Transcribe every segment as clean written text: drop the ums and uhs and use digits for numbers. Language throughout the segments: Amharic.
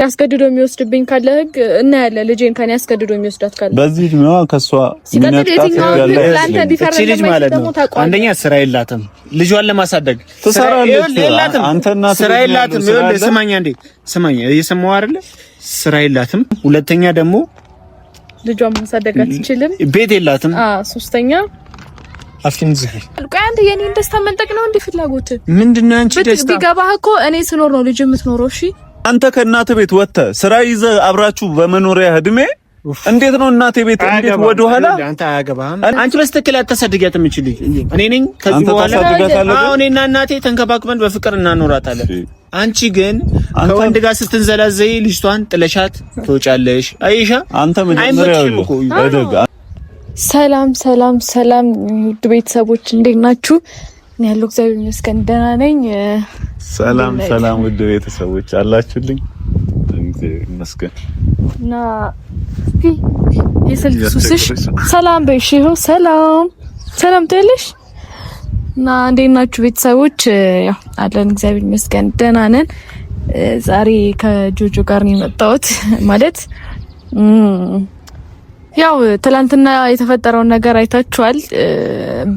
ያስገድዶ የሚወስድብኝ ካለ ህግ እና ያለ ልጄን ከኔ ያስገድዶ የሚወስዳት ካለ በዚህ እድሜዋ ከሷ ምን ያጣት ልጅ ማለት ነው። አንደኛ ስራ የላትም ልጇን ለማሳደግ ትሰራለች። አንተና ስራ የላትም። ስማኝ አንዴ ስማኝ፣ እየሰማው አይደለ? ስራ የላትም። ሁለተኛ ደግሞ ልጇን ማሳደግ አትችልም። ቤት የላትም። ሶስተኛ አፍኪን ዝህ ቆይ አንተ የኔን ደስታ መንጠቅ ነው እንዴ ፍላጎት? ምንድነው አንቺ ደስታ? ቢገባህ እኮ እኔ ስኖር ነው ልጅ የምትኖረው። እሺ አንተ ከእናትህ ቤት ወጥተህ ስራ ይዘህ አብራችሁ በመኖሪያ እድሜ እንዴት ነው እናቴ ቤት እንዴት ወደ ኋላ? አንተ አያገባህም። አንቺ በስተክል አታሳድጊያት የምችል እኔ ነኝ። ከዚህ በኋላ አዎ እኔና እናቴ ተንከባክበን በፍቅር እናኖራታለን። አንቺ ግን ከወንድ ጋር ስትንዘላዘይ ልጅቷን ጥለሻት ትወጫለሽ። አይሻ አንተ መጀመሪያው ሰላም ሰላም ሰላም ውድ ቤተሰቦች እንዴት ናችሁ? እኔ ያለው እግዚአብሔር ይመስገን ደህና ነኝ። ሰላም ሰላም ውድ ቤተሰቦች አላችሁልኝ? እግዚአብሔር ይመስገን። እና የስልሱስሽ ሰላም በይሽ። ይኸው ሰላም ሰላም ትልሽ እና እንዴት ናችሁ ቤተሰቦች? ያው አለን እግዚአብሔር ይመስገን ደህና ነን። ዛሬ ከጆጆ ጋር ነው የመጣሁት ማለት ያው ትላንትና የተፈጠረውን ነገር አይታችኋል።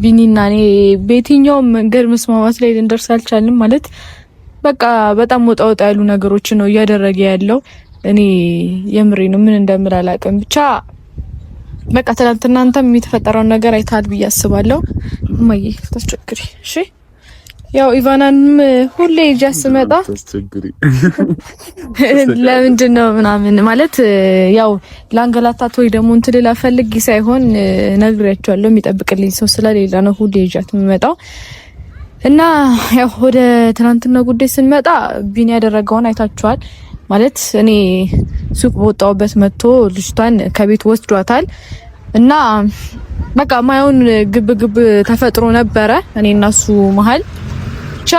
ቢኒና እኔ በየትኛው መንገድ መስማማት ላይ ልንደርስ አልቻልንም። ማለት በቃ በጣም ወጣ ያሉ ነገሮች ነው እያደረገ ያለው። እኔ የምሬ ነው ምን እንደምል አላውቅም። ብቻ በቃ ትላንትና አንተም የተፈጠረውን ነገር አይታል ብዬ አስባለሁ። እማዬ ተስቸግሪ እሺ። ያው ኢቫናንም ሁሌ ጃስ መጣ ለምንድን ነው ምናምን ማለት ያው ላንገላታት ወይ ደግሞ እንትን ላፈልግ ሳይሆን ነግሬያቸዋለሁ። የሚጠብቅልኝ ሰው ስለሌለ ነው ሁሌ ጃት የምመጣው። እና ያው ወደ ትናንትና ጉዳይ ስንመጣ ቢኒ ያደረገውን አይታችኋል። ማለት እኔ ሱቅ በወጣሁበት መጥቶ ልጅቷን ከቤት ወስዷታል። እና በቃ ማየውን ግብ ተፈጥሮ ነበረ እኔና እሱ መሀል። ብቻ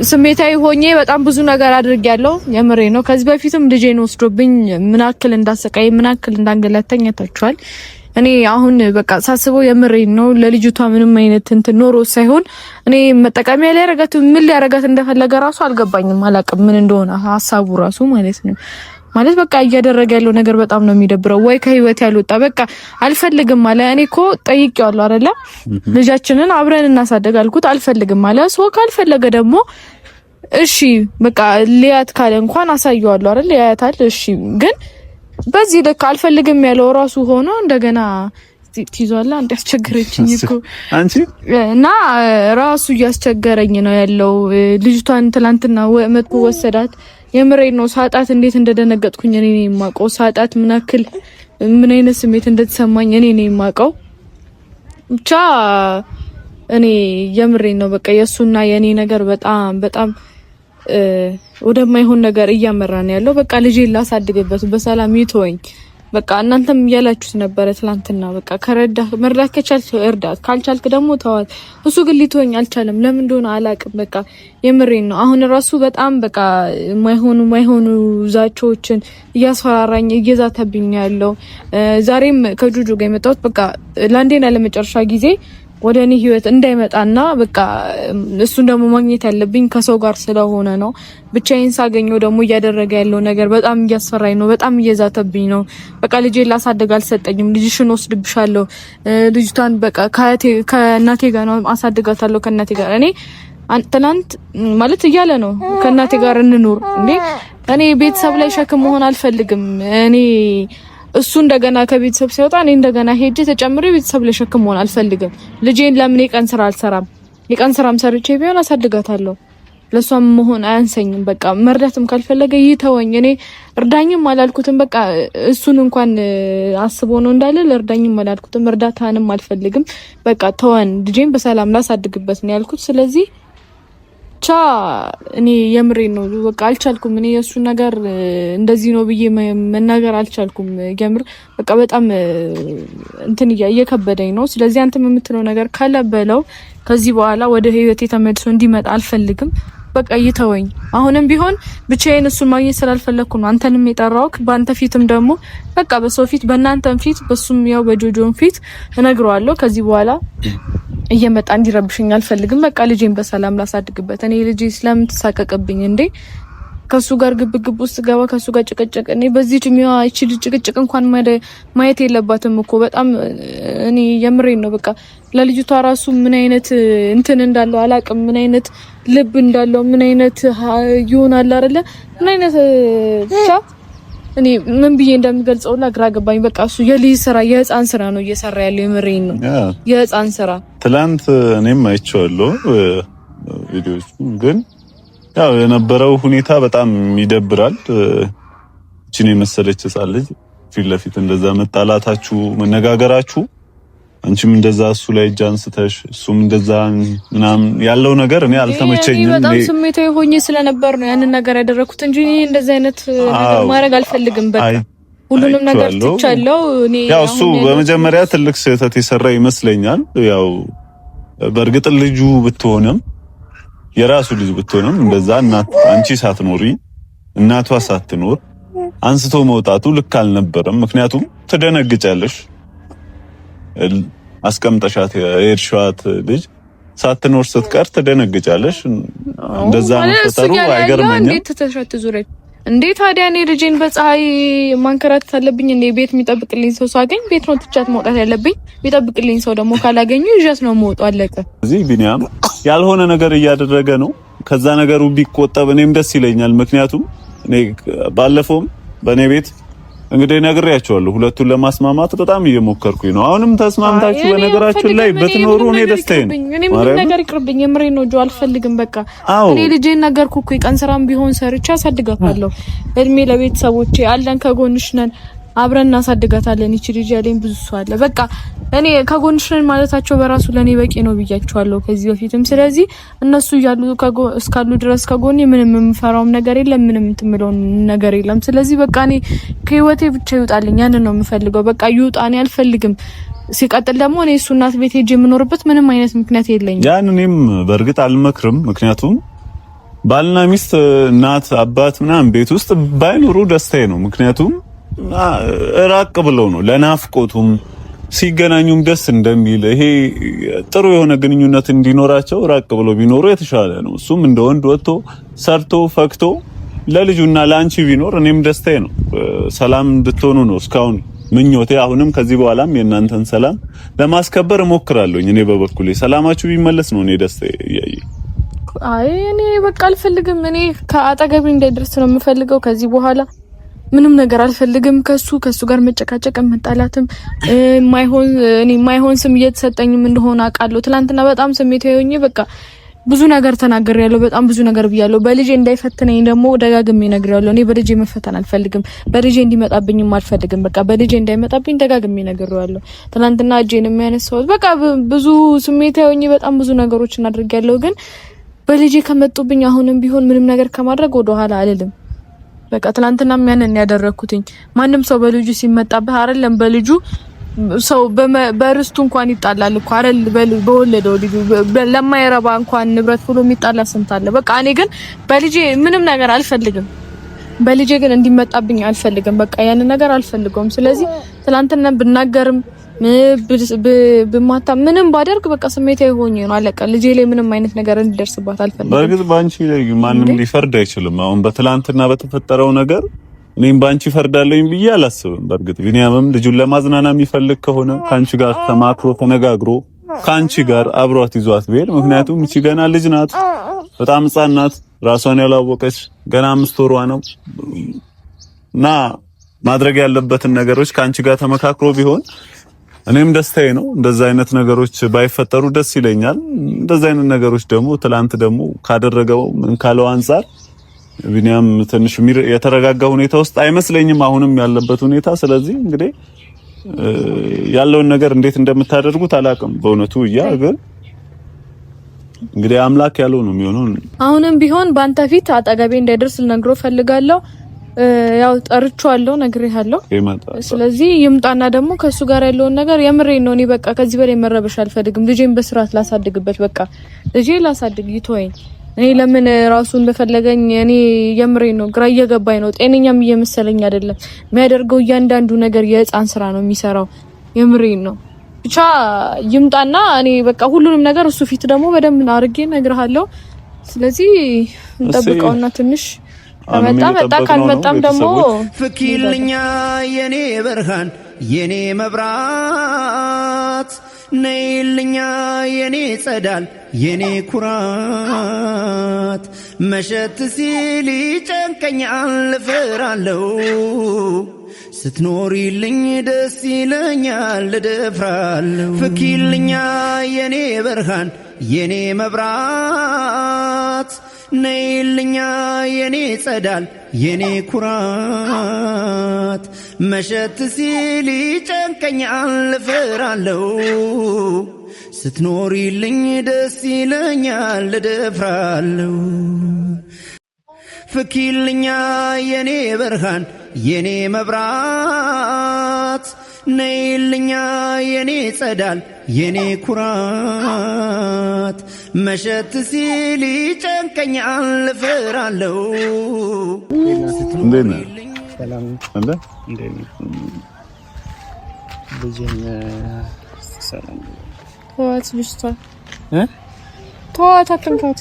ስሜታዊ ሆኜ በጣም ብዙ ነገር አድርጌያለሁ። የምሬ ነው። ከዚህ በፊትም ልጄን ወስዶብኝ ምን አክል እንዳሰቃይ ምን አክል እንዳንገላታኝ ታችኋል። እኔ አሁን በቃ ሳስበው የምሬ ነው ለልጅቷ ምንም አይነት እንትን ኖሮ ሳይሆን እኔ መጠቀሚያ ላይ ያረጋት ምን ሊያረጋት እንደፈለገ ራሱ አልገባኝም። አላቅም ምን እንደሆነ ሐሳቡ ራሱ ማለት ነው። ማለት በቃ እያደረገ ያለው ነገር በጣም ነው የሚደብረው። ወይ ከህይወት ያልወጣ በቃ አልፈልግም አለ። እኔ እኮ ጠይቄዋለሁ አይደለ ልጃችንን አብረን እናሳደግ አልኩት። አልፈልግም አለ። ሰው ካልፈለገ ደግሞ እሺ በቃ ሊያት ካለ እንኳን አሳየዋለሁ አይደል ያያታል። እሺ ግን በዚህ ልክ አልፈልግም ያለው ራሱ ሆኖ እንደገና ትይዟላ እንደ አስቸገረችኝ እኮ አንቺ እና ራሱ እያስቸገረኝ ነው ያለው። ልጅቷን ትላንትና መጥቶ ወሰዳት። የምሬን ነው። ሳጣት እንዴት እንደደነገጥኩኝ እኔ ነኝ የማውቀው። ሳጣት ምን አይነት ስሜት እንደተሰማኝ እኔ ነኝ የማውቀው። ብቻ እኔ የምሬን ነው። በቃ የሱና የኔ ነገር በጣም ወደማይሆን ነገር እያመራን ያለው። በቃ ልጄን ላሳድግበት በሰላም ይተወኝ። በቃ እናንተም ያላችሁት ነበረ ትላንትና። በቃ መርዳት ከቻልክ እርዳት፣ ካልቻልክ ደግሞ ተዋት። እሱ ግን ሊተወኝ አልቻለም። ለምን እንደሆነ አላውቅም። በቃ የምሬን ነው። አሁን ራሱ በጣም በቃ ማይሆኑ ዛቻዎችን እያስፈራራኝ እየዛተብኝ ያለው። ዛሬም ከጁጁ ጋር የመጣሁት በቃ ለአንዴና ለመጨረሻ ጊዜ ወደ እኔ ህይወት እንዳይመጣና በቃ እሱን ደግሞ ማግኘት ያለብኝ ከሰው ጋር ስለሆነ ነው። ብቻዬን ሳገኘው ደግሞ እያደረገ ያለው ነገር በጣም እያስፈራኝ ነው። በጣም እየዛተብኝ ነው። በቃ ልጄን ላሳደግ አልሰጠኝም። ልጅሽን ወስድብሻለሁ። ልጅቷን በቃ ከእናቴ ጋር ነው አሳድጋታለሁ። ከእናቴ ጋር እኔ ትናንት ማለት እያለ ነው ከእናቴ ጋር እንኑር እንዴ። እኔ ቤተሰብ ላይ ሸክም መሆን አልፈልግም። እኔ እሱ እንደገና ከቤተሰብ ሲወጣ እኔ እንደገና ሄጄ ተጨምሬ ቤተሰብ ለሸክም መሆን አልፈልግም። ልጄን ለምን የቀን ስራ አልሰራም? የቀን ስራም ሰርቼ ቢሆን አሳድጋታለሁ። ለሷም መሆን አያንሰኝም። በቃ መርዳትም ካልፈለገ ይተወኝ። እኔ እርዳኝም አላልኩትም። በቃ እሱን እንኳን አስቦ ነው እንዳለ እርዳኝም አላልኩትም። እርዳታንም አልፈልግም። በቃ ተወን፣ ልጄን በሰላም ላሳድግበት ነው ያልኩት። ስለዚህ ብቻ እኔ የምሬን ነው። በቃ አልቻልኩም። እኔ የሱ ነገር እንደዚህ ነው ብዬ መናገር አልቻልኩም። የምር በቃ በጣም እንትን እየከበደኝ ነው። ስለዚህ አንተም የምትለው ነገር ካለ በለው። ከዚህ በኋላ ወደ ህይወቴ ተመልሶ እንዲመጣ አልፈልግም። በቃ ይተወኝ። አሁንም ቢሆን ብቻዬን እሱን ማግኘት ስላልፈለኩ ነው አንተንም የጠራሁት። በአንተ ፊትም ደግሞ በቃ በሰው ፊት በእናንተም ፊት በሱም ያው በጆጆም ፊት እነግረዋለሁ። ከዚህ በኋላ እየመጣ እንዲረብሽኝ አልፈልግም። በቃ ልጄን በሰላም ላሳድግበት። እኔ ልጄ ስለምን ተሳቀቅብኝ እንዴ? ከሱ ጋር ግብግብ ውስጥ ገባ፣ ከሱ ጋር ጭቅጭቅ። እኔ በዚህ እድሜዋ እቺ ጭቅጭቅ እንኳን ማየት የለባትም እኮ በጣም እኔ የምሬን ነው። በቃ ለልጅቷ ራሱ ምን አይነት እንትን እንዳለው አላቅም፣ ምን አይነት ልብ እንዳለው ምን አይነት ይሆናል አይደለ? ምን አይነት ብቻ እኔ ምን ብዬ እንደምገልጸው ግራ ገባኝ። በቃ እሱ የልጅ ስራ የህፃን ስራ ነው እየሰራ ያለው። የምሬን ነው የህፃን ስራ። ትላንት እኔም አይቼዋለሁ ቪዲዮዎች ግን ያው የነበረው ሁኔታ በጣም ይደብራል። እቺን የመሰለች ህፃን ልጅ ፊት ለፊት እንደዛ መጣላታችሁ መነጋገራችሁ አንቺም እንደዛ እሱ ላይ እጅ አንስተሽ እሱም እንደዛ ምናምን ያለው ነገር እኔ አልተመቸኝም። በጣም ስሜታዊ ሆኜ ስለነበር ነው ያንን ነገር ያደረኩት እንጂ እንደዛ አይነት ነገር ማድረግ አልፈልግም። በቃ ሁሉንም ነገር ትቻለው። እኔ ያው እሱ በመጀመሪያ ትልቅ ስህተት የሰራ ይመስለኛል። ያው በእርግጥ ልጁ ብትሆንም የራሱ ልጅ ብትሆንም እንደዛ አንቺ ሳትኖሪ እናቷ ሳትኖር አንስቶ መውጣቱ ልክ አልነበረም። ምክንያቱም ትደነግጫለሽ። አስቀምጠሻት የሄድሻት ልጅ ሳትኖር ስትቀር ትደነግጫለሽ። እንደዛ መፈጠሩ አይገርመኝም። እንዴት ተተሻት ዙሪያ እንዴት ታዲያ እኔ ልጄን በፀሐይ ማንከራተት አለብኝ? እንዴ ቤት የሚጠብቅልኝ ሰው ሳገኝ ቤት ነው ትቻት መውጣት ያለብኝ። የሚጠብቅልኝ ሰው ደግሞ ካላገኙ ይዣት ነው የምወጣው። አለቀ። እዚህ ቢኒያም ያልሆነ ነገር እያደረገ ነው። ከዛ ነገሩ ቢቆጠብ እኔም ደስ ይለኛል። ምክንያቱም እኔ ባለፈውም በእኔ ቤት እንግዲህ ነግሬያቸዋለሁ። ሁለቱን ለማስማማት በጣም እየሞከርኩኝ ነው። አሁንም ተስማምታችሁ በነገራችን ላይ በትኖሩ እኔ ደስታዬ ነው። እኔ ምን ነገር ይቅርብኝ፣ የምሬን ነው። አልፈልግም በቃ እኔ ልጄን ነገርኩ እኮ የቀን ስራም ቢሆን ሰርቼ አሳድጋታለሁ። እድሜ ለቤተሰቦቼ አለን፣ ከጎንሽ ነን፣ አብረን እናሳድጋታለን። ይቺ ልጅ ያለኝ ብዙ ሰው አለ። በቃ እኔ ከጎንሽ ነን ማለታቸው በራሱ ለኔ በቂ ነው ብያቸዋለሁ ከዚህ በፊትም። ስለዚህ እነሱ እያሉ እስካሉ ድረስ ከጎኔ ምንም የምፈራውም ነገር የለም፣ ምንም እንትምለው ነገር የለም። ስለዚህ በቃ እኔ ከህይወቴ ብቻ ይውጣልኝ፣ ያንን ነው የምፈልገው። በቃ ይውጣ፣ እኔ አልፈልግም። ሲቀጥል ደግሞ እኔ እሱ እናት ቤት ሄጄ የምኖርበት ምንም አይነት ምክንያት የለኝም። ያን እኔም በእርግጥ አልመክርም። ምክንያቱም ባልና ሚስት እናት አባት ምናምን ቤት ውስጥ ባይኖሩ ደስታዬ ነው። ምክንያቱም ራቅ ብለው ነው ለናፍቆቱም ሲገናኙም ደስ እንደሚል ይሄ ጥሩ የሆነ ግንኙነት እንዲኖራቸው ራቅ ብለው ቢኖሩ የተሻለ ነው። እሱም እንደ ወንድ ወጥቶ ሰርቶ ፈክቶ ለልጁና ለአንቺ ቢኖር እኔም ደስታዬ ነው። ሰላም እንድትሆኑ ነው እስካሁን ምኞቴ። አሁንም ከዚህ በኋላም የእናንተን ሰላም ለማስከበር እሞክራለሁኝ። እኔ በበኩሌ ሰላማችሁ ቢመለስ ነው እኔ ደስታዬ። አይ እኔ በቃ አልፈልግም። እኔ ከአጠገቤ እንዳይደርስ ነው የምፈልገው ከዚህ በኋላ ምንም ነገር አልፈልግም። ከሱ ጋር መጨቃጨቅ መጣላትም ማይሆን ስም እየተሰጠኝም እንደሆነ አውቃለሁ። ትናንትና በጣም ስሜታዊ ሆኜ በቃ ብዙ ነገር ተናግሬያለሁ። በጣም ብዙ ነገር ብያለሁ። በልጄ እንዳይፈትነኝ ደግሞ ደጋግሜ ነግሬያለሁ። እኔ በልጄ መፈተን አልፈልግም። በልጄ እንዲመጣብኝም አልፈልግም። በቃ በልጄ እንዳይመጣብኝ ደጋግሜ ነግሬያለሁ። ትናንትና እጄን የሚያነሳው በቃ ብዙ ስሜታዊ ሆኜ በጣም ብዙ ነገሮችን አድርጌያለሁ። ግን በልጄ ከመጡብኝ አሁንም ቢሆን ምንም ነገር ከማድረግ ወደ ኋላ አልልም። በቃ ትናንትናም ያንን ያደረኩትኝ። ማንም ሰው በልጁ ሲመጣብህ አይደለም በልጁ ሰው በርስቱ እንኳን ይጣላል እኮ አይደል? በወለደው ልጁ ለማይረባ እንኳን ንብረት ብሎ የሚጣላ ስንት አለ። በቃ እኔ ግን በልጄ ምንም ነገር አልፈልግም። በልጄ ግን እንዲመጣብኝ አልፈልግም። በቃ ያንን ነገር አልፈልገውም። ስለዚህ ትናንትና ብናገርም በማታ ምንም ባደርግ በቃ ስሜታዊ ሆኜ ነው አለቀ። ልጄ ላይ ምንም አይነት ነገር እንዲደርስባት አልፈልግም። በእርግጥ ባንቺ ላይ ማንም ሊፈርድ አይችልም። አሁን በትላንትና በተፈጠረው ነገር እኔም ባንቺ ፈርዳለሁኝ ብዬ አላስብም። በእርግጥ ቢኒያምም ልጁን ለማዝናና የሚፈልግ ከሆነ ካንቺ ጋር ተማክሮ ተነጋግሮ ካንቺ ጋር አብሯት ይዟት ቢሄድ፣ ምክንያቱም እቺ ገና ልጅ ናት፣ በጣም ሕፃን ናት፣ ራሷን ያላወቀች ገና 5 ወሯ ነው እና ማድረግ ያለበትን ነገሮች ካንቺ ጋር ተመካክሮ ቢሆን እኔም ደስታዬ ነው። እንደዛ አይነት ነገሮች ባይፈጠሩ ደስ ይለኛል። እንደዛ አይነት ነገሮች ደግሞ ትላንት ደግሞ ካደረገው ምን ካለው አንፃር ቢኒያም ትንሽ የተረጋጋ ሁኔታ ውስጥ አይመስለኝም አሁንም ያለበት ሁኔታ። ስለዚህ እንግዲህ ያለውን ነገር እንዴት እንደምታደርጉት አላውቅም በእውነቱ ግን እንግዲህ አምላክ ያለው ነው የሚሆነው። አሁንም ቢሆን በአንተ ፊት አጠገቤ እንዳይደርስ ልነግረው ፈልጋለሁ። ያው ጠርቻለሁ፣ ነግሬሃለሁ። ስለዚህ ይምጣና ደግሞ ከሱ ጋር ያለውን ነገር የምሬን ነው። እኔ በቃ ከዚህ በላይ መረበሽ አልፈልግም። ልጄን በስርዓት ላሳድግበት። በቃ ልጄ ላሳድግ ይተወኝ። እኔ ለምን ራሱን በፈለገኝ እኔ የምሬን ነው። ግራ እየገባኝ ነው። ጤነኛም እየመሰለኝ አይደለም። የሚያደርገው እያንዳንዱ ነገር የህፃን ስራ ነው የሚሰራው። የምሬን ነው። ብቻ ይምጣና እኔ በቃ ሁሉንም ነገር እሱ ፊት ደግሞ በደንብ አድርጌ እነግርሃለሁ። ስለዚህ እንጠብቀውና ትንሽ መጣ ካልመጣም ደግሞ ፍኪልኛ የኔ ብርሃን የኔ መብራት ነይልኛ የኔ ጸዳል የኔ ኩራት መሸት ሲል ይጨንቀኛል እፈራለሁ ስትኖሪልኝ ደስ ይለኛል እደፍራለሁ ፍኪልኛ የኔ ብርሃን የኔ መብራት ነይልኛ የኔ ጸዳል የኔ ኩራት መሸት ሲል ይጨንቀኛል እፈራለሁ ስትኖሪልኝ ደስ ይለኛል እደፍራለሁ ፍኪልኛ የኔ ብርሃን የኔ መብራት ነይልኛ የኔ ጸዳል የኔ ኩራት መሸት ሲል ይጨንቀኛል እፈራለሁ እንደነ ሰላም እንደ እንደነ ልጅን ሰላም ተዋት ልጅቷ ተዋት አትንካት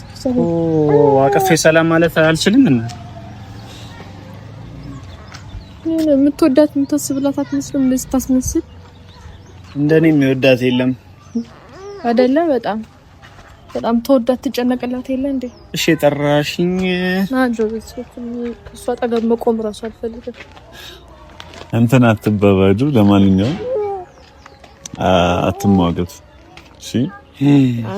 አቀፌ ሰላም ማለት አልችልም እና የምትወዳት የምታስብላት አትመስልም እንደዚህ ታስመስል እንደኔ የሚወዳት የለም አይደለም በጣም ተወዳት ትጨነቅላት የለ እንዴ እሺ ጠራሽኝ ናጆ ከሷ አጠገብ መቆም ራሱ አልፈልግም እንትን አትበባጁ ለማንኛውም አትሟገት እሺ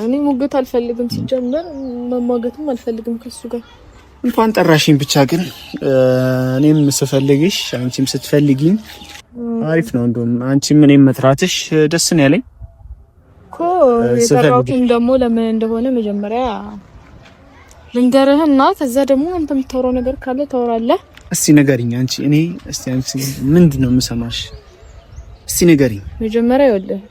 እኔ ሙገት አልፈልግም ሲጀመር መሟገትም አልፈልግም ከሱ ጋር እንኳን ጠራሽኝ ብቻ ግን እኔም ስፈልግሽ አንቺም ስትፈልጊኝ አሪፍ ነው እንደውም አንቺም እኔም መጥራትሽ ደስ ነው ያለኝ እኮ የጠራሁትም ደግሞ ለምን እንደሆነ መጀመሪያ ልንገርህና ከዛ ደግሞ አንተ የምታወራው ነገር ካለ ታወራለህ እስቲ ንገሪኝ አንቺ ምንድነው የምሰማሽ እስቲ ንገሪኝ መጀመሪያ ይኸውልህ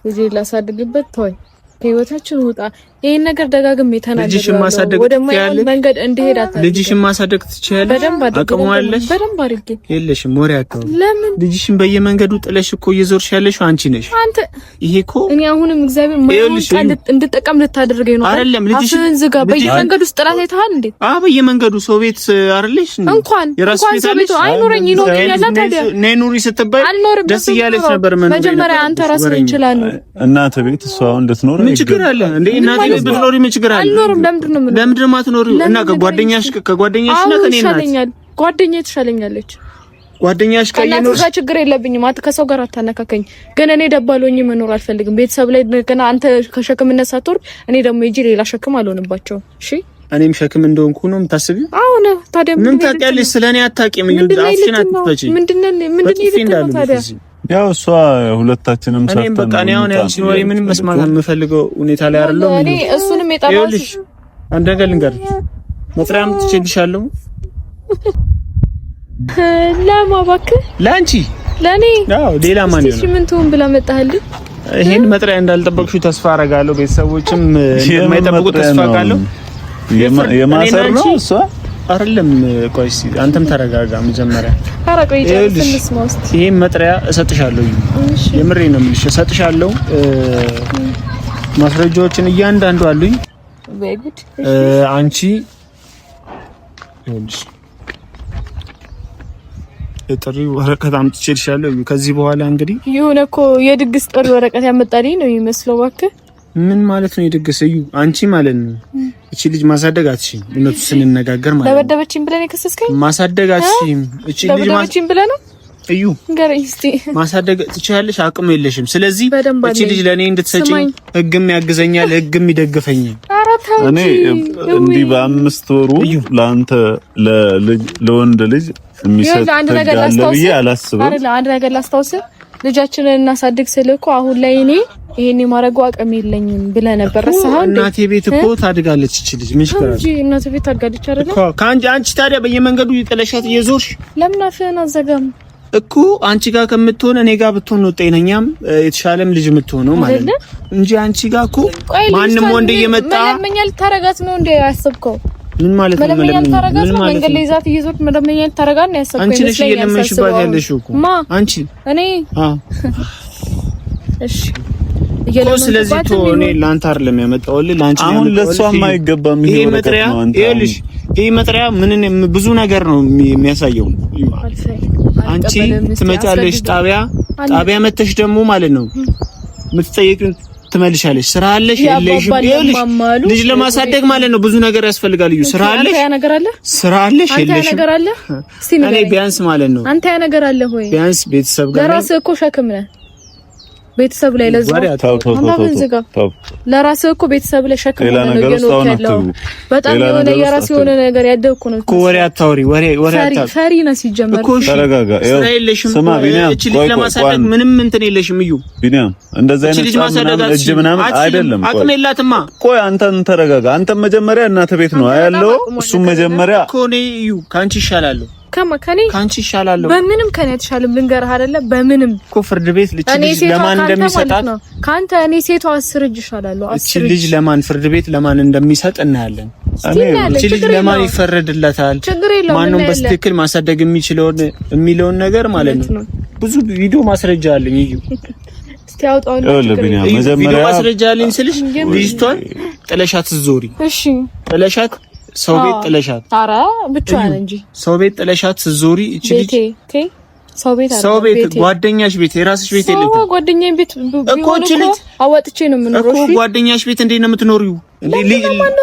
ልጄ ላሳድግበት ተወኝ ከህይወታችን ውጣ ይሄን ነገር ደጋግሜ ተናግሬያለሁ ወደ ማይሆን መንገድ እንድሄድ አታድርግ ልጅሽን ማሳደግ ትችያለሽ አቅሟለሽ በደንብ አድርጌ የለሽም ወሬ አታው ለምን ልጅሽን በየመንገዱ ጥለሽ እኮ እየዞርሽ ያለሽው አንቺ ነሽ አንተ ይሄ እኮ እኔ አሁንም እግዚአብሔር ማይሆን ቃል እንድጠቀም ልታደርገኝ ነው አይደለም ልጅሽን ዝጋ በየመንገዱ ጥላት አይተሃል እንዴ በየመንገዱ ሰው ቤት አይደለሽ እንኳን ሰው ቤት አይኖረኝ ይኖርኛል ታዲያ ነይ ኑሪ ስትባይ ደስ እያለሽ ነበር መጀመሪያ አንተ ራስህ እንችላለን እናት ቤት እሷ እንድትኖር ምን ችግር አለ እንዴ እናት ቤት ብትኖሪ ምን ችግር አለ ለምንድን ነው የማትኖሪው እና ከጓደኛሽ እና ከኔ ናት ጓደኛዬ ትሻለኛለች ጓደኛሽ ከየኖር ችግር የለብኝም ከሰው ጋር አታነካከኝ ግን እኔ ደባሎኝ መኖር አልፈልግም ቤተሰብ ላይ ገና አንተ ከሸክምነት ሳትወርድ እኔ ደግሞ እጂ ሌላ ሸክም አልሆንባቸው እሺ እኔም ሸክም እንደሆንኩ ነው የምታስቢው አሁን ታዲያ ምን ታውቂያለሽ ስለኔ አታውቂም አፍሽን አትፈጪ ምንድነው ታዲያ ያው እሷ ሁለታችንም ሰርተን እኔም በቃ ነው ያንቺ ወሬ ምንም መስማት የምፈልገው ሁኔታ ላይ አይደለም እኔ እሱንም የጠራሁሽ አንድ ነገር ልንገርሽ መጥሪያም ትችልሻለሁ ለማባክ ላንቺ ለኔ አዎ ሌላ ማን ነው እሺ ምን ትሆን ብላ መጣህልኝ ይሄን መጥሪያ እንዳልጠበቅሽው ተስፋ አደርጋለሁ ቤተሰቦችም እንደማይጠብቁ ተስፋ አደርጋለሁ የማሰር ነው እሷ አይደለም ቆይ አንተም ተረጋጋ መጀመሪያ አራቆይ ጀምስ ሞስት ይሄን መጥሪያ እሰጥሻለሁ የምሬ ነው የምልሽ እሰጥሻለሁ ማስረጃዎችን እያንዳንዱ አሉኝ በጉድ አንቺ ይኸውልሽ የጥሪ ወረቀት አምጥቼልሻለሁ ከዚህ በኋላ እንግዲህ የሆነ እኮ የድግስ ጥሪ ወረቀት ያመጣልኝ ነው የሚመስለው እባክህ ምን ማለት ነው የድግስ እዩ አንቺ ማለት ነው እቺ ልጅ ማሳደግ አትችይም እነሱ ስንነጋገር ማለት ነው ደበደበችኝ ብለህ ከሰስከኝ ማሳደግ አትችይም እቺ ልጅ ደበደበችኝ ብለህ ነው እዩ ንገረኝ እስቲ ማሳደግ ትችያለሽ አቅም የለሽም ስለዚህ እቺ ልጅ ለኔ እንድትሰጪኝ ህግም ያግዘኛል ህግም ይደግፈኛል እኔ እንዲህ በአምስት ወሩ ላንተ ለወንድ ልጅ የሚሰጥ ነገር አላስብም አይደል አንድ ነገር ላስታውስ ልጃችንን እናሳድግ ስለኮ አሁን ላይ እኔ ይሄን የማረጉ አቅም የለኝም ብለህ ነበር ረሳኸው እናቴ ቤት እኮ ታድጋለች እቺ ልጅ ምን ይችላል እንጂ እናቴ ቤት ታድጋለች አይደል እኮ አንቺ ታዲያ በየመንገዱ ይጥለሻት እየዞርሽ ለምን አፍህን አዘጋም እኮ አንቺ ጋር ከምትሆን እኔ ጋር ብትሆን ነው ጤነኛም የተሻለም ልጅ የምትሆነው ማለት ነው እንጂ አንቺ ጋር እኮ ማንም ወንድ እየመጣ መለመኛል ታረጋት ነው እንዴ ያሰብከው ምን ማለት ነው መለመኛል ታረጋት ነው መንገድ ላይ ይዛት እየዞርክ መለመኛል ታረጋት ነው ያሰብከው አንቺ ነሽ እየለመንሽባት ያለሽው እኮ አንቺ እኔ እሺ ስለዚህ እኔ ላንተ አይደለም ያመጣውልህ ላንቺ አሁን ለሷም አይገባም ይሄ መጥሪያ ይኸውልሽ ይሄ መጥሪያ ብዙ ነገር ነው የሚያሳየው። አንቺ ትመጫለሽ ጣቢያ መተሽ ደግሞ ማለት ነው የምትጠይቂውን ትመልሻለሽ። ስራ አለሽ የለሽም? ልጅ ለማሳደግ ማለት ነው ብዙ ነገር ያስፈልጋል። ስራ አለሽ የለሽም? እኔ ቢያንስ ማለት ነው አንተ ያ ነገር አለ ሆይ ቢያንስ ቤተሰብ ጋር ለራስህ እኮ ሸክም ነህ። ቤተሰብ ላይ ለዛ ለራስህ እኮ ቤተሰብ ላይ ሸክም ነው ያለው። በጣም የሆነ የራስህ የሆነ ነገር ያደግኩ ነው እኮ። ወሬ አታውሪ። ፈሪ ነህ ሲጀመር። ተረጋጋ። ስራ የለሽም። እቺ ልጅ ለማሳደግ ምንም እንትን የለሽም። እዩ ቢኒያም እንደዛ አይነት እጅ ምናምን አይደለም። አቅም የላትማ። ቆይ አንተን ተረጋጋ። አንተም መጀመሪያ እናተ ቤት ነው ያለው። እሱም መጀመሪያ እኮ ነው እዩ ካንቺ ይሻላል። ካንቺ ይሻላል። በምንም ከኔ ተሻለም ልንገርህ አይደለ? በምንም እኮ ፍርድ ቤት ልጅ ለማን እንደሚሰጣት ካንተ እኔ ሴቷ 10 እጅ ይሻላል። እቺ ልጅ ለማን ፍርድ ቤት ለማን እንደሚሰጥ እናያለን። እቺ ልጅ ለማን ይፈረድላታል? ማንንም በትክክል ማሳደግ የሚለውን ነገር ማለት ነው። ብዙ ቪዲዮ ማስረጃ አለኝ። እዩ እስቲ አውጣው ቪዲዮ ማስረጃ አለኝ ስልሽ ልጅቷን ጥለሻት ዞሪ። እሺ ጥለሻት ሰው ቤት ጥለሻት። ኧረ ብቻዋን እንጂ ሰው ቤት ጥለሻት ዞሪ። እቺ ልጅ ሰው ቤት ጓደኛሽ ቤት የራስሽ ቤት የለም። ጓደኛዬ ቤት እኮ እቺ ልጅ አወጥቼ ነው የምኖረው። እኮ ጓደኛሽ ቤት እንዴት ነው የምትኖሪው?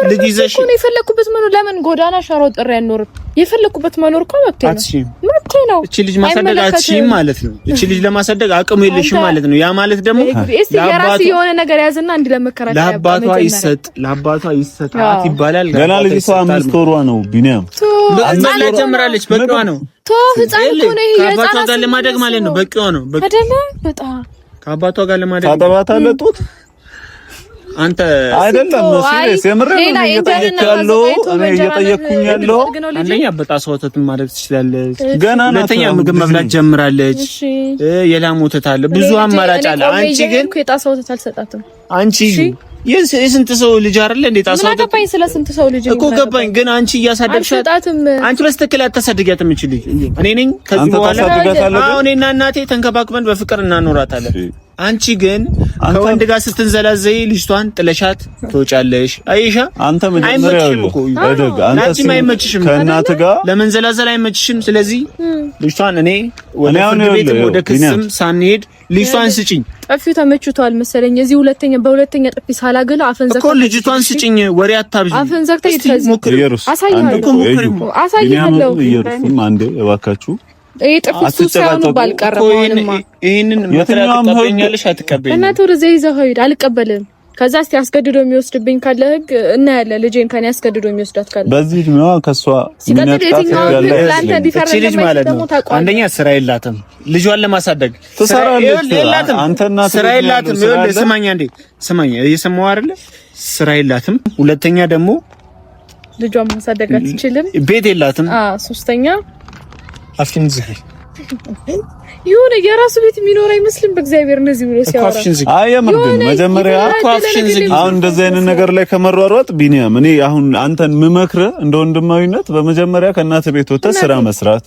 ልጅ ይዘሽ እኮ ነው የፈለኩበት መኖር። ለምን ጎዳና ሻሮ ጥሪ አንኖርም? የፈለኩበት መኖር እኮ መብቴ ነው። እቺ ልጅ ማሳደግ አትችይም ማለት ነው። እቺ ልጅ ለማሳደግ አቅሙ የለሽም ማለት ነው። ያ ማለት ደግሞ የራስ የሆነ ነገር ያዝና እንዲ ለመከራከር ለአባቷ ይሰጣት ይባላል። ገና ልጅቷ 5 ወሯ ነው። ቢኒያም መላ ጀምራለች። በቃ ነው ህፃን እኮ ነው። ይሄ ከአባቷ ጋር ለማደግ ማለት ነው። በቃ ነው አይደለ? በጣም ከአባቷ ጋር ለማደግ ታጠባታለህ ጡት አንተ አይደለም ነው ሲሪየስ የምር ነው እየጠየቅኩኝ ያለው። አንደኛ በጣም ወተትን ማድረግ ትችላለች። ገና ሁለተኛ ምግብ መብላት ጀምራለች። የላም ወተት አለ፣ ብዙ አማራጭ አለ። አንቺ ግን የጣሳ ወተት አልሰጣትም። አንቺ የስንት ሰው ልጅ አይደለ እንዴ? ጣሳ ወተት ገባኝ። ስለ ስንት ሰው ልጅ እኮ ገባኝ። ግን አንቺ እያሳደግሻት አንቺ በስተክል አታሳድጊያትም። እቺ ልጅ እኔ ነኝ ከዚህ በኋላ አሁን እኔና እናቴ ተንከባክበን በፍቅር እናኖራታለን። አንቺ ግን ከወንድ ጋር ስትንዘላዘይ ልጅቷን ጥለሻት ትወጫለሽ። አይሻ አንተ መጀመሪያ አንቺ አይመችሽም፣ ከእናትህ ጋር ለመንዘላዘል አይመችሽም። ስለዚህ ልጅቷን እኔ ወደ ፍርድ ቤት ወደ ክስም ሳንሄድ ልጅቷን ስጪኝ። ጠፊው ተመችቷል መሰለኝ። እዚህ በሁለተኛ ጠፊ ሳላገላ አፈን ዘግተህ እኮ ልጅቷን ስጪኝ። ወሬ አታብዢ። አፈን ዘግተህ አሳይሃለሁ። እየሩስም አንዴ እባካችሁ ጥፍሱ ሳይሆን ባልቀረም ይሄንን መከራከር ተቀበኛለሽ አትቀበይኝ? እናቱ ወደዚህ ይዘው ሄድ አልቀበልም። ከዛ እስቲ አስገድዶ የሚወስድብኝ ካለ ህግ እና ያለ ልጄን ከኔ አስገድዶ የሚወስዳት ካለ በዚህ ነው ከሷ ምንጣት ልጅ ማለት ነው። አንደኛ ስራ የላትም ልጇን ለማሳደግ ትሰራለች። አንተና ስራ የላትም። ስማኝ አንዴ ስማኝ፣ እየሰማሁ አይደለ? ስራ የላትም። ሁለተኛ ደግሞ ልጇን ማሳደግ አትችልም። ቤት የላትም። ሶስተኛ አፍሽን ዝጊ። ይሁን የራሱ ቤት የሚኖር አይመስልም። በእግዚአብሔር እንደዚህ ብሎ ሲያወራ አየምር ግን መጀመሪያ አፍሽን ዝጊ። አሁን እንደዚህ አይነት ነገር ላይ ከመሯሯጥ ቢኒያም፣ እኔ አሁን አንተን ምመክርህ እንደ ወንድማዊነት በመጀመሪያ ከእናት ቤት ወጥተህ ስራ መስራት፣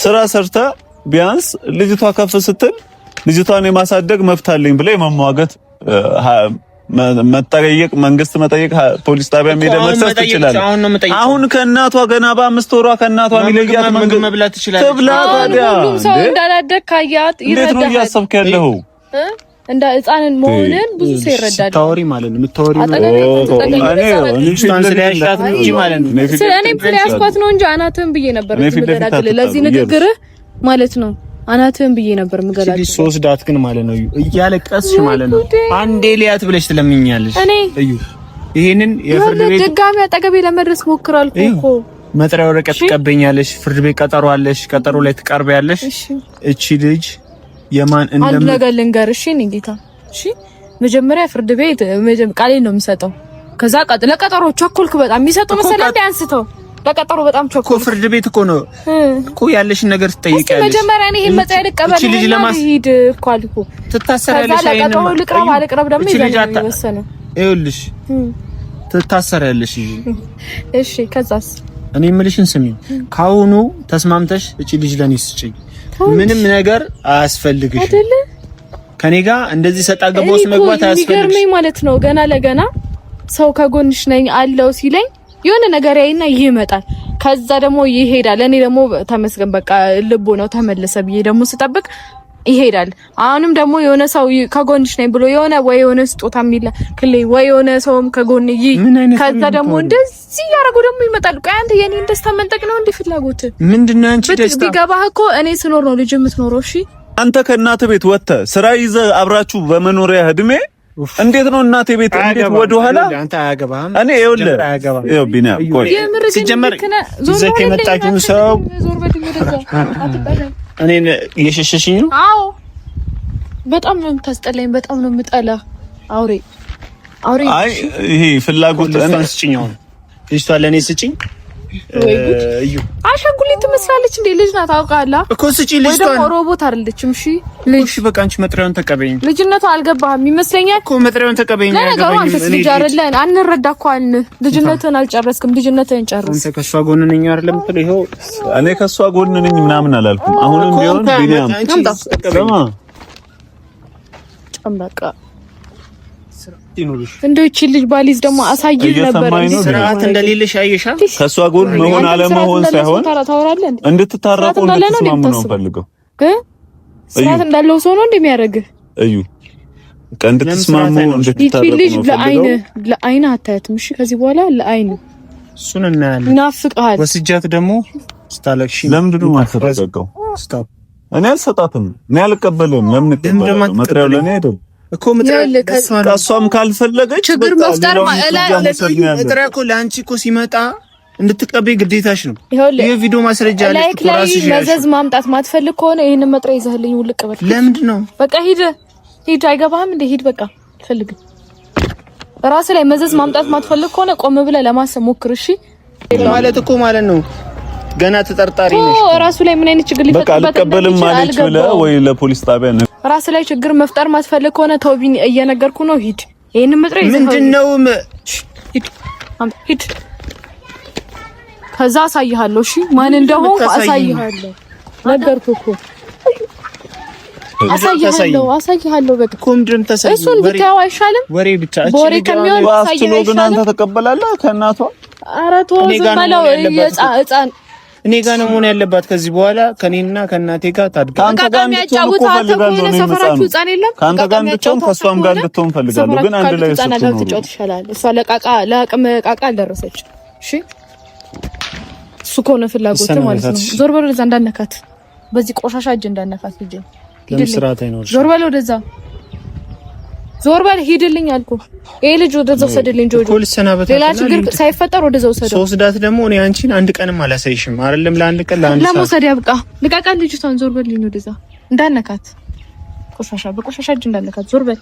ስራ ሰርታ ቢያንስ ልጅቷ ከፍ ስትል ልጅቷን የማሳደግ መብት አለኝ ብለህ የመሟገት መጠየቅ፣ መንግስት መጠየቅ፣ ፖሊስ ጣቢያ ሄደህ መክሰስ ትችላለህ። አሁን ከእናቷ ገና በ5 ወሯ ከእናቷ ሚለያት መንገድ መብላት ትችላለህ። ትብላ ታዲያ ሰው እንዳላደግ ካያት ይረዳል። እንዴት ነው እያሰብክ ያለኸው? እንደ ህፃንን መሆንን ብዙ ሰው ይረዳል። ታወሪ ማለት ነው የምታወሪ ነው። እኔም ስለያስኳት ነው እንጂ አናትህን ብዬ ነበር የምገላግልህ ለዚህ ንግግርህ ማለት ነው። አናትህን ብዬ ነበር የምገላግልህ። ሶስት ዳት ግን ማለት ነው እያለቀስሽ ማለት ነው አንዴ ሊያት ብለሽ ትለምኛለሽ። እዩ ይሄንን የፍርድ ቤት ድጋሚ አጠገቤ ለመድረስ ሞክራልኩ እኮ መጥሪያ ወረቀት ትቀበኛለሽ። ፍርድ ቤት ቀጠሮ አለሽ። ቀጠሮ ላይ ትቀርቢያለሽ። እቺ ልጅ የማን አንድ ነገር ልንገርሽ እኔ ጌታ። እሺ መጀመሪያ ፍርድ ቤት ቃሌን ነው የምሰጠው። ከዛ ለቀጠሮ ቸኮልክ በጣም የሚሰጠው መሰለኝ እንደ አንስተው ለቀጠሮ በጣም ቸኮልክ። ፍርድ ቤት እኮ ነው እኮ ያለሽን ነገር ትጠይቂያለሽ። መጀመሪያ እኔ ይሄን መጥሪያ ልቀበል ነው ሂድ እኮ አልኩ። ትታሰሪያለሽ። ለቀጠሮ ልቅረብ አልቅረብ ደግሞ ይወሰነው። ይኸውልሽ ትታሰሪያለሽ። እሺ ከዛስ እኔ የምልሽን ስሚ። ካሁኑ ተስማምተሽ እቺ ልጅ ለኔ ስጪኝ። ምንም ነገር አያስፈልግሽ አይደለ? ከኔ ጋር እንደዚህ ሰጣ ገባውስ መግባት አያስፈልግሽ። ይገርመኝ ማለት ነው። ገና ለገና ሰው ከጎንሽ ነኝ አለው ሲለኝ የሆነ ነገር ያይና ይመጣል። ከዛ ደግሞ ይሄዳል። እኔ ደግሞ ተመስገን በቃ ልቦ ነው ተመለሰ ብዬ ደግሞ ስጠብቅ ይሄዳል። አሁንም ደግሞ የሆነ ሰው ከጎንሽ ነኝ ብሎ የሆነ ስጦታ የሚልክልኝ ወይ የሆነ ሰውም ከጎን ከዛ ደግሞ እንደዚህ ያረጉ ደግሞ ይመጣል። ቆይ አንተ የኔን ደስታ መንጠቅ ነው እንዴ ፍላጎት? ምንድነው አንቺ ደስታ? ቢገባህ እኮ እኔ ስኖር ነው ልጅ የምትኖረው። እሺ አንተ ከእናተ ቤት ወጥተህ ስራ ይዘህ አብራችሁ በመኖሪያ እድሜ እንዴት ነው እናቴ ቤት እንዴት ወደ ኋላ አንተ አያገባህም። እኔ ይኸውልህ ቢኒያም ቆይ ሲጀመር ዘከ መጣችሁ ሰው እኔን እየሸሸሽኝ ነው። አዎ በጣም ነው የምታስጠላኝ። በጣም ነው የምጠላ አውሬ። አይ ይሄ ፍላጎት አንስጭኛው ልጅቷ ለኔ ስጭኝ። እዩ አሻንጉሊት ትመስላለች እንዴ? ልጅ ናት አውቃለሁ እኮ ስጭኝ። ልጅቷ ወይ ሮቦት አይደለችም። እሺ ልጅ በቃ አንቺ መጥሪያውን ተቀበይኝ። ልጅነቷ አልገባህም ይመስለኛል እኮ መጥሪያውን ተቀበይኝ። ነገሩ አንተ ልጅ አይደለን አንረዳ እኮ አልን። ልጅነትህን አልጨረስክም። ልጅነትህን ጨርስ። አንተ ከሷ ጎን ነኝ አይደለም ትል ይሄው እኔ ከሷ ጎን ነኝ ምናምን አላልኩም። አሁንም ቢሆን ቢኒያም ጨምበቃ እንደው እቺ ልጅ ባሊዝ ደግሞ አሳይል ነበር። ስርዓት እንደሌለሽ አይሻ ከሷ ጎን መሆን አለመሆን ሳይሆን እንድትታረቁ እንድትስማሙ ነው ፈልገው። ስርዓት እንዳለው ሰው ነው እንደሚያደርግህ እዩ እንድትስማሙ እንድትታረቁ ነው ፈልገው። ለአይን አታያትም። እሺ ከዚህ በኋላ ለአይን እሱን እናያለን። ናፍቀሃል። ወስጃት ደግሞ ስታለቅሽ ለምንድን ነው የማትረጋጋው? ስታፕ እኔ አልሰጣትም። እኔ አልቀበልም። ለምን ትቀበላለህ? መጥሪያው ለኔ አይደል እኮ እሷም ካልፈለገች ችግር መፍጠር መጥሪያ እኮ ለአንቺ እኮ ሲመጣ እንድትቀበይ ግዴታሽ ነው። ይሄ ቪዲዮ ማስረጃ አለ እኮ ራስሽ መዘዝ ማምጣት ማትፈልግ ከሆነ ይሄንን መጥሪያ ይዘህልኝ ውልቅ በል። ለምንድን ነው በቃ ሂድ አይገባህም እንዴ? ሂድ በቃ አልፈልግም። ራስ ላይ መዘዝ ማምጣት ማትፈልግ ከሆነ ቆም ብለህ ለማሰብ ሞክር። እሺ ማለት እኮ ማለት ነው ገና ተጠርጣሪ ነሽ። ራሱ ላይ ምን አይነት ችግር ሊፈጠር በቃ አልቀበልም ማለት ብለህ ወይ ለፖሊስ ጣቢያ ነው። ራስ ላይ ችግር መፍጠር ማትፈልግ ከሆነ ተውቢኝ እየነገርኩ ነው። ሂድ ይሄንን መጥሪያ ይዘህ ምንድነው? ሂድ ከዛ አሳይሃለሁ። እሺ ማን እንደሆነ አሳይሃለሁ። ነገርኩህ እኮ አሳይሃለሁ። በቃ ኮምድን ተሰይ እሱን ብታው አይሻልም? ወሬ ብቻ ወሬ ከሚሆን አሳይሃለሁ። ግን አንተ ተቀበላለህ ከእናቷ? ኧረ ተው ዝም በለው። ህፃን እኔ ጋር ነው መሆን ያለባት። ከዚህ በኋላ ከኔና ከእናቴ ጋር ታድጋ። አንተ ጋር እንድትሆን ከእሷም ጋር እንድትሆን ፈልጋለሁ። ግን አንድ ላይ ትጫወት ይሻላል። እሷ ለአቅመ ቃቃ አልደረሰች። እሺ እሱ ከሆነ ፍላጎት ማለት ነው። ዞር በል ወደዛ እንዳነካት፣ በዚህ ቆሻሻ እጅ እንዳነካት። ዞር በል ወደዛ፣ ዞር በል ሂድልኝ አልኩህ። ይሄ ልጅ ወደዛው ሰደልኝ ጆጆ። ሌላ ችግር ሳይፈጠር ወደዛው ሰደው። ሶስዳት ደግሞ እኔ አንቺን አንድ ቀንም አላሳይሽም አይደለም። ለአንድ ቀን ለአንድ ሰዓት ለመውሰድ ያብቃ። ልቃቃል ልጅቷን። ዞር በልኝ ወደዛ እንዳነካት፣ ቆሻሻ በቆሻሻ እጅ እንዳነካት። ዞር በል።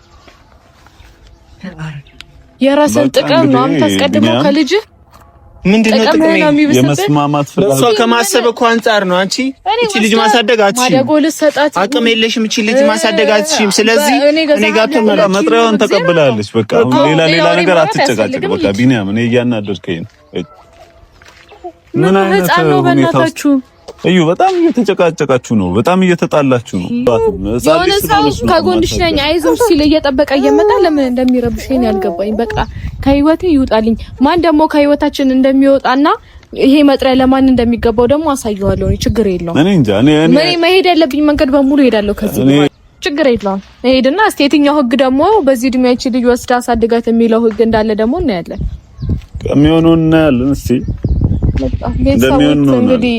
የራስን ጥቅም ነው የምታስቀድመው ከልጅ ምንድነው ጥቅም? የመስማማት ፍላጎት እሷ ከማሰብ እኮ አንፃር ነው። አንቺ እቺ ልጅ ማሳደግ አትችይም፣ አቅም የለሽም። እቺ ልጅ ማሳደግ አትችይም። ስለዚህ እኔ ጋር ተመላ መጥሪያውን ተቀብላለች። በቃ ሌላ ነገር አትጨቃጨቅ። በቃ ቢኒያም እኔ እያናደድከኝ ነው። ምን አይነት ሁኔታችሁ እዩ? በጣም እየተጨቃጨቃችሁ ነው። በጣም እየተጣላችሁ ነው። የሆነ ሰው ከጎንሽ ነኝ አይዞሽ ሲል እየጠበቀ እየመጣ ለምን እንደሚረብሽኝ ያልገባኝ። በቃ ከህይወቴ ይውጣልኝ። ማን ደግሞ ከህይወታችን እንደሚወጣና ይሄ መጥሪያ ለማን እንደሚገባው ደግሞ አሳየዋለሁ። ችግር የለውም። እኔ እንጃ እኔ መሄድ ያለብኝ መንገድ በሙሉ ሄዳለሁ። ከዚህ ችግር የለውም። ሄድና እስቲ የትኛው ህግ ደግሞ በዚህ እድሜያችን ልጅ ወስዳ አሳድጋት የሚለው ህግ እንዳለ ደግሞ እናያለን። የሚሆነው እናያለን። እስቲ እንደሚሆን ነው እንግዲህ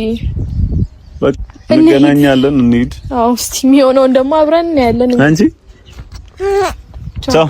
እንገናኛለን። እንሂድ። አዎ እስቲ የሚሆነውን ደግሞ አብረን እናያለን። አንቺ ቻው